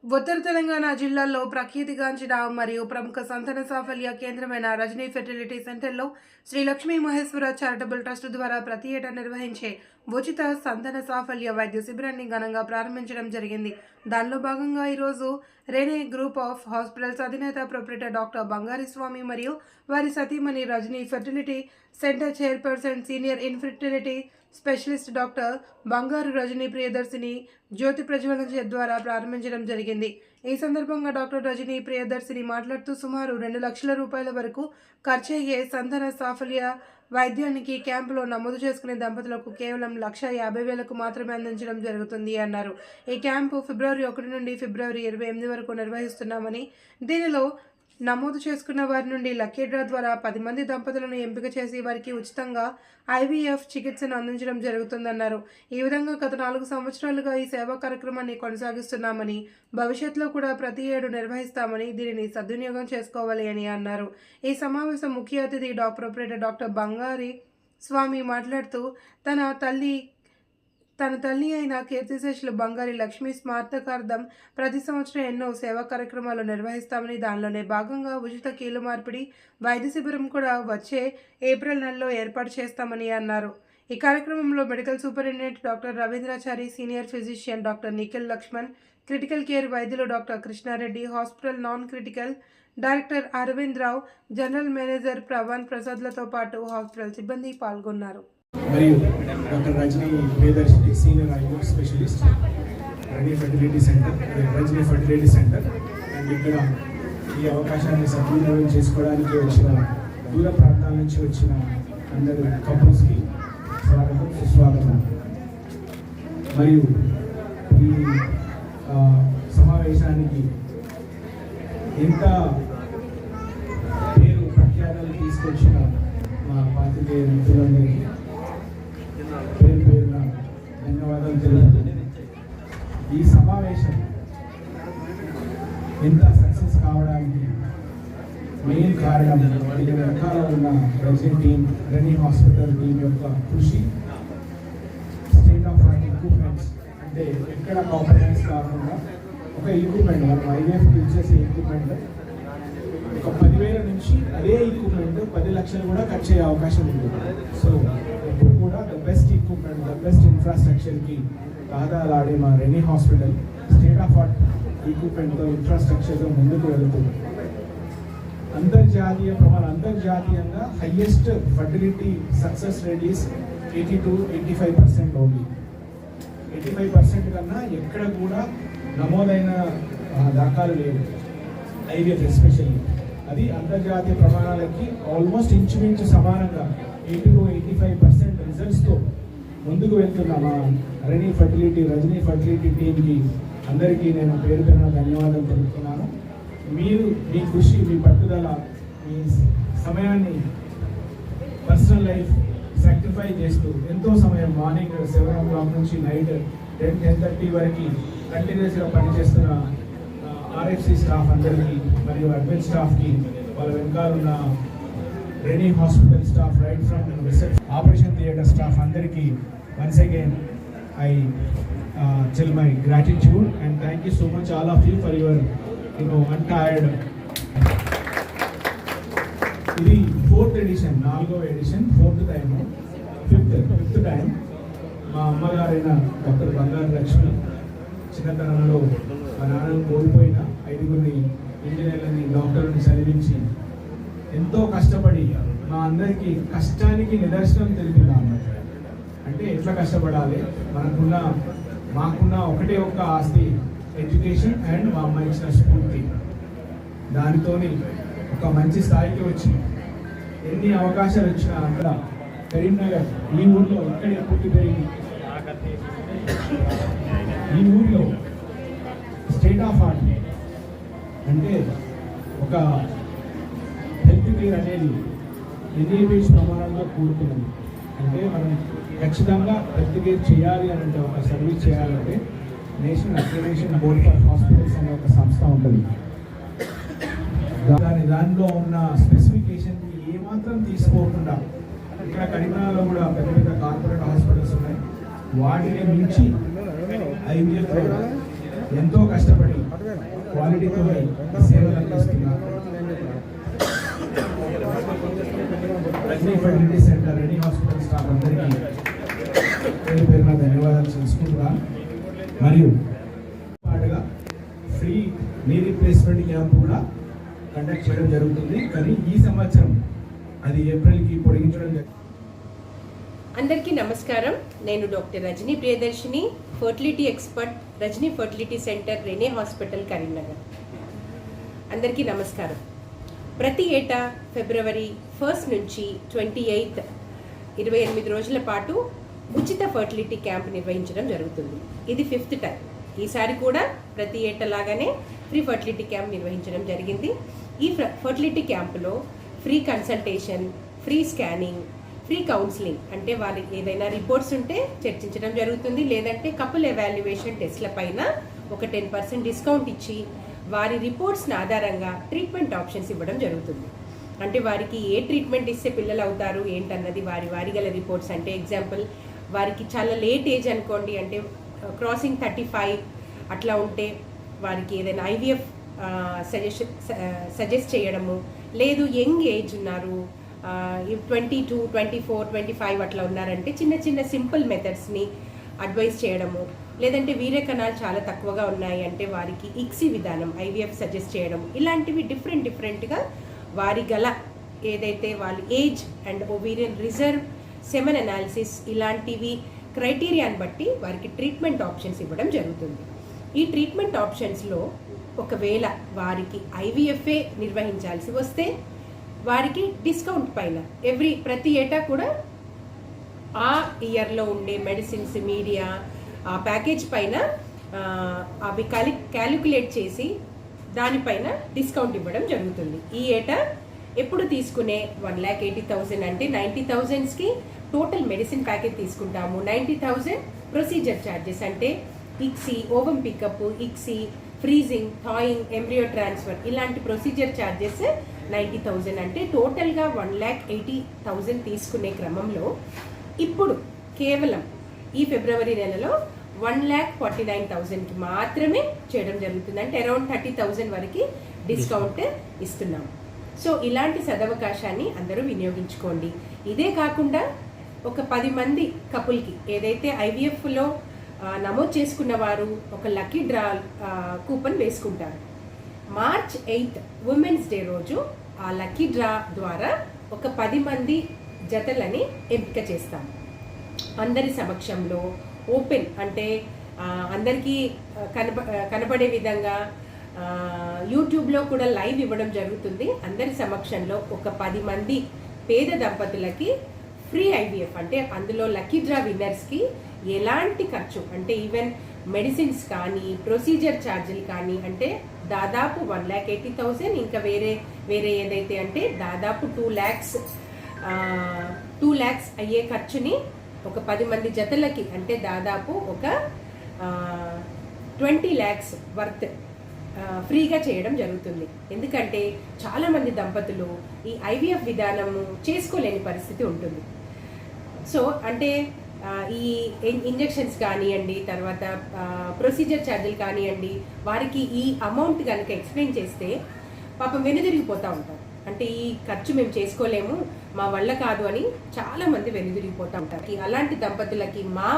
ఉత్తర తెలంగాణ జిల్లాల్లో ప్రఖ్యాతిగాంచిన మరియు ప్రముఖ సంతాన సాఫల్య కేంద్రమైన రజనీ ఫెర్టిలిటీ సెంటర్లో శ్రీ లక్ష్మీ మహేశ్వర చారిటబుల్ ట్రస్ట్ ద్వారా ప్రతి ఏటా నిర్వహించే ఉచిత సంతాన సాఫల్య వైద్య శిబిరాన్ని ఘనంగా ప్రారంభించడం జరిగింది. దానిలో భాగంగా ఈరోజు రేనే గ్రూప్ ఆఫ్ హాస్పిటల్స్ అధినేత ప్రొపరేటర్ డాక్టర్ బంగారి స్వామి మరియు వారి సతీమణి Rajani fertility centre chairperson senior infertility specialist doctor Bangaru Rajani Priyadarshini జ్యోతి ప్రజ్వలన ద్వారా ప్రారంభించడం జరిగింది. ఈ సందర్భంగా డాక్టర్ రజనీ ప్రియదర్శిని మాట్లాడుతూ సుమారు 2 లక్షల రూపాయల వరకు ఖర్చయ్యే సంతాన సాఫల్య వైద్యానికి క్యాంపులో నమోదు చేసుకునే దంపతులకు కేవలం 1,50,000కు మాత్రమే అందించడం జరుగుతుంది అన్నారు. ఈ క్యాంపు ఫిబ్రవరి 1 నుండి ఫిబ్రవరి 28 వరకు నిర్వహిస్తున్నామని, దీనిలో నమోదు చేసుకున్న వారి నుండి లక్కీ డ్రా ద్వారా 10 మంది దంపతులను ఎంపిక చేసి వారికి ఉచితంగా ఐవీఎఫ్ చికిత్సను అందించడం జరుగుతుందన్నారు. ఈ విధంగా గత 4 సంవత్సరాలుగా ఈ సేవా కార్యక్రమాన్ని కొనసాగిస్తున్నామని, భవిష్యత్తులో కూడా ప్రతి ఏడు నిర్వహిస్తామని, దీనిని సద్వినియోగం చేసుకోవాలి అని అన్నారు. ఈ సమావేశం ముఖ్య అతిథి ప్రొపరేటర్ డాక్టర్ బంగారి స్వామి మాట్లాడుతూ తన తల్లి అయిన కీర్తిశేషులు బంగారి లక్ష్మి స్మారకార్థం ప్రతి సంవత్సరం ఎన్నో సేవా కార్యక్రమాలు నిర్వహిస్తామని, దానిలోనే భాగంగా ఉచిత కీలు మార్పిడి వైద్య శిబిరం కూడా వచ్చే ఏప్రిల్ నెలలో ఏర్పాటు చేస్తామని అన్నారు. ఈ కార్యక్రమంలో medical superintendent doctor Ravindrachari, senior physician doctor Nikhil Laxman, critical care వైద్యులు doctor Krishna Reddy, hospital non critical director Arvind రావు, జనరల్ మేనేజర్ ప్రవణ్ ప్రసాద్లతో పాటు హాస్పిటల్ సిబ్బంది పాల్గొన్నారు. మరియు doctor Rajani Priyadarshini senior IVF specialist Rajani fertility centre and ఇక్కడ ఈ అవకాశాన్ని సద్వినియోగం చేసుకోవడానికి వచ్చిన దూర ప్రాంతాల నుంచి వచ్చిన అందరు కపుల్స్కి స్వాగతం, సుస్వాగతం. మరియు ఈ సమావేశానికి ఎంత పేరు ప్రఖ్యాతలు తీసుకొచ్చిన మా పాత్రికేయ మిత్రులందరికీ పేరు పేరున ధన్యవాదాలు తెలుపుతూ, ఈ సమావేశం ఎంత సక్సెస్ కావడానికి మెయిన్ కారణం దీని వెనకాల ఉన్న president team, rainy hospital team యొక్క కృషి. స్టేట్ ఆఫ్ ఆర్ట్ ఎక్విప్మెంట్స్ అంటే ఎక్కడ కాంప్రమైజ్ కాకుండా ఒక ఎక్విప్మెంట్, మనం ఐవీఎఫ్కి ఇచ్చేసే ఎక్విప్మెంట్ ఒక 10,000 నుంచి అదే ఎక్విప్మెంట్ 10 లక్షలు కూడా ఖర్చు అయ్యే అవకాశం ఉంది. సో ఎప్పుడు కూడా the best equipment, the best ఇన్ఫ్రాస్ట్రక్చర్కి కాదాలాడే మా Renee hospital state of art ఎక్విప్మెంట్తో, ఇన్ఫ్రాస్ట్రక్చర్తో ముందుకు వెళుతుంది. అంతర్జాతీయంగా highest fertility success rate is 80 to 85% only. 85% కన్నా ఎక్కడ కూడా నమోదైన దాఖలు లేవు ఐవీఎఫ్ ఎస్పెషల్లీ. అది అంతర్జాతీయ ప్రమాణాలకి ఆల్మోస్ట్ ఇంచుమించు సమానంగా 80 to 85% రిజల్ట్స్తో ముందుకు వెళ్తున్న మా రజనీ ఫర్టిలిటీ టీంకి అందరికీ నేను పేరు పేరున ధన్యవాదాలు తెలుపుతున్నాను. మీరు మీ కృషి, మీ పట్టుదల, మీ సమయాన్ని పర్సనల్ లైఫ్ సాక్రిఫై చేస్తూ ఎంతో సమయం మార్నింగ్ 7 o'clock నుంచి నైట్ 10-10:30 వరకు కంటిన్యూస్గా పనిచేస్తున్న ఆర్ఎఫ్సి స్టాఫ్ అందరికీ మరియు అడ్మిన్ స్టాఫ్కి, వాళ్ళ వెనకాల ఉన్న Renee hospital staff, right from reception, operation theatre staff అందరికీ once again I tell my gratitude and thank you so much all of you for your untired. ఇది 4th edition, 4వ edition, 4th time, 5th time. మా అమ్మగారైన doctor బంగారు లక్ష్మి చిన్నతనంలో మా నాన్నను కోల్పోయిన 5 ఇంజనీర్లని, డాక్టర్ని చదివించి ఎంతో కష్టపడి మా అందరికీ కష్టానికి నిదర్శనం తెలిపింది అమ్మ. అంటే ఎట్లా కష్టపడాలి, మాకున్న ఒకటే ఒక్క ఆస్తి ఎడ్యుకేషన్ అండ్ మా అమ్మ ఇచ్చిన స్ఫూర్తి. దానితోని ఒక మంచి స్థాయికి వచ్చి ఎన్ని అవకాశాలు వచ్చినా అక్కడ కరీంనగర్ ఈ ఊర్లో ఇక్కడే పుట్టి పెరిగి ఈ ఊర్లో స్టేట్ ఆఫ్ ఆర్ట్ అంటే ఒక హెల్త్ కేర్ అనేది ఎన్ఏబిఎస్ ప్రమాణంలో కూడుకున్నది. అంటే మనం ఖచ్చితంగా హెల్త్ కేర్ చేయాలి అని అంటే, ఒక సర్వీస్ చేయాలంటే national accreditation board for hospitals అనే ఒక సంస్థ ఉంటుంది. దానిలో ఉన్న స్పెసిఫికేషన్కి ఏమాత్రం తీసుకోకుండా ఇక్కడ కరీంనగర్లో కూడా పెద్ద పెద్ద కార్పొరేట్ హాస్పిటల్స్ ఉన్నాయి. వాటిని మించి ఐవీఎఫ్ ఎంతో కష్టపడి క్వాలిటీతో సేవలు అందిస్తున్నారు. రజనీ ఫెర్టిలిటీ సెంటర్, రెడీ హాస్పిటల్ స్టాఫ్ అందరికీ పేరు పేరున ధన్యవాదాలు తెలుసుకుంటున్నాను. మరియు పాటుగా ఫ్రీ నీ రీప్లేస్మెంట్ క్యాంప్ కూడా కండక్ట్ చేయడం జరుగుతుంది. కానీ ఈ సంవత్సరం అది ఏప్రిల్కి పొడిగించడం జరుగుతుంది. అందరికీ నమస్కారం. నేను doctor Rajani Priyadarshini, fertility expert, Rajani fertility centre, Rene hospital, Karimnagar. అందరికీ నమస్కారం. ప్రతి ఏటా ఫిబ్రవరి 1 నుంచి 28 28 రోజుల పాటు ఉచిత ఫర్టిలిటీ క్యాంప్ నిర్వహించడం జరుగుతుంది. ఇది 5th టైం. ఈసారి కూడా ప్రతి ఏటా లాగానే ఫ్రీ ఫర్టిలిటీ క్యాంప్ నిర్వహించడం జరిగింది. ఈ ఫర్టిలిటీ క్యాంపులో free consultation, free scanning, free counselling, అంటే వాళ్ళకి ఏదైనా రిపోర్ట్స్ ఉంటే చర్చించడం జరుగుతుంది. లేదంటే కపుల్ ఎవాల్యుయేషన్ టెస్ట్ల పైన ఒక 10% డిస్కౌంట్ ఇచ్చి వారి రిపోర్ట్స్ని ఆధారంగా ట్రీట్మెంట్ ఆప్షన్స్ ఇవ్వడం జరుగుతుంది. అంటే వారికి ఏ ట్రీట్మెంట్ ఇస్తే పిల్లలు అవుతారు ఏంటన్నది వారి గల రిపోర్ట్స్. అంటే ఎగ్జాంపుల్, వారికి చాలా లేట్ ఏజ్ అనుకోండి, అంటే క్రాసింగ్ 35 అట్లా ఉంటే వారికి ఏదైనా ఐవీఎఫ్ సజెస్ట్ చేయడము, లేదు యంగ్ ఏజ్ ఉన్నారు 22, 24, 25 అట్లా ఉన్నారంటే చిన్న చిన్న సింపుల్ మెథడ్స్ని అడ్వైస్ చేయడము, లేదంటే వీర్య కణాలు చాలా తక్కువగా ఉన్నాయి అంటే వారికి ఇక్సీ విధానం ఐవీఎఫ్ సజెస్ట్ చేయడం, ఇలాంటివి డిఫరెంట్గా వారి గల ఏదైతే వాళ్ళ age and ovarian reserve, semen analysis ఇలాంటివి క్రైటీరియాని బట్టి వారికి ట్రీట్మెంట్ ఆప్షన్స్ ఇవ్వడం జరుగుతుంది. ఈ ట్రీట్మెంట్ ఆప్షన్స్లో ఒకవేళ వారికి ఐవీఎఫ్ఏ నిర్వహించాల్సి వస్తే వారికి డిస్కౌంట్ పైన ప్రతి ఏటా కూడా ఆ ఇయర్లో ఉండే మెడిసిన్స్, మీడియా, ఆ ప్యాకేజ్ పైన అవి క్యాలిక్యులేట్ చేసి దానిపైన డిస్కౌంట్ ఇవ్వడం జరుగుతుంది. ఈ ఏటా ఎప్పుడు తీసుకునే 1,80,000 అంటే 90,000కి టోటల్ మెడిసిన్ ప్యాకేజ్ తీసుకుంటాము. 90,000 ప్రొసీజర్ ఛార్జెస్ అంటే ICSI, ovum pickup, ICSI, freezing, thawing, embryo transfer ఇలాంటి ప్రొసీజర్ ఛార్జెస్ 90,000 అంటే టోటల్గా 1,80,000 తీసుకునే క్రమంలో ఇప్పుడు కేవలం ఈ ఫిబ్రవరి నెలలో 1,49,000కి మాత్రమే చేయడం జరుగుతుంది. అంటే అరౌండ్ 30,000 వరకు డిస్కౌంట్ ఇస్తున్నాం. సో ఇలాంటి సదవకాశాన్ని అందరూ వినియోగించుకోండి. ఇదే కాకుండా ఒక 10 మంది కపుల్కి ఏదైతే ఐవీఎఫ్లో నమోదు చేసుకున్న వారు ఒక లక్కీ డ్రా కూపన్ వేసుకుంటారు. March 8 ఉమెన్స్ డే రోజు ఆ లక్కీ డ్రా ద్వారా ఒక 10 మంది జతలని ఎంపిక చేస్తాం. అందరి సమక్షంలో ఓపెన్, అంటే అందరికీ కనబడే విధంగా యూట్యూబ్లో కూడా లైవ్ ఇవ్వడం జరుగుతుంది. అందరి సమక్షంలో ఒక 10 మంది పేద దంపతులకి ఫ్రీ ఐవీఎఫ్, అంటే అందులో లక్కీ డ్రా విన్నర్స్కి ఎలాంటి ఖర్చు, అంటే ఈవెన్ మెడిసిన్స్ కానీ ప్రొసీజర్ ఛార్జీలు కానీ, అంటే దాదాపు 1,80,000 ఇంకా వేరే ఏదైతే అంటే దాదాపు 2 lakhs అయ్యే ఖర్చుని ఒక 10 మంది జతలకి, అంటే దాదాపు ఒక 20 lakhs వర్త్ ఫ్రీగా చేయడం జరుగుతుంది. ఎందుకంటే చాలామంది దంపతులు ఈ ఐవీఎఫ్ విధానము చేసుకోలేని పరిస్థితి ఉంటుంది. సో అంటే ఈ ఇంజెక్షన్స్ కానివ్వండి, తర్వాత ప్రొసీజర్ ఛార్జీలు కానివ్వండి, వారికి ఈ అమౌంట్ కనుక ఎక్స్ప్లెయిన్ చేస్తే పాపం వెనుదిరిగిపోతూ ఉంటారు. అంటే ఈ ఖర్చు మేము చేసుకోలేము, మా వల్ల కాదు అని చాలామంది వెనుదిరిగిపోతూ ఉంటారు. అలాంటి దంపతులకి మా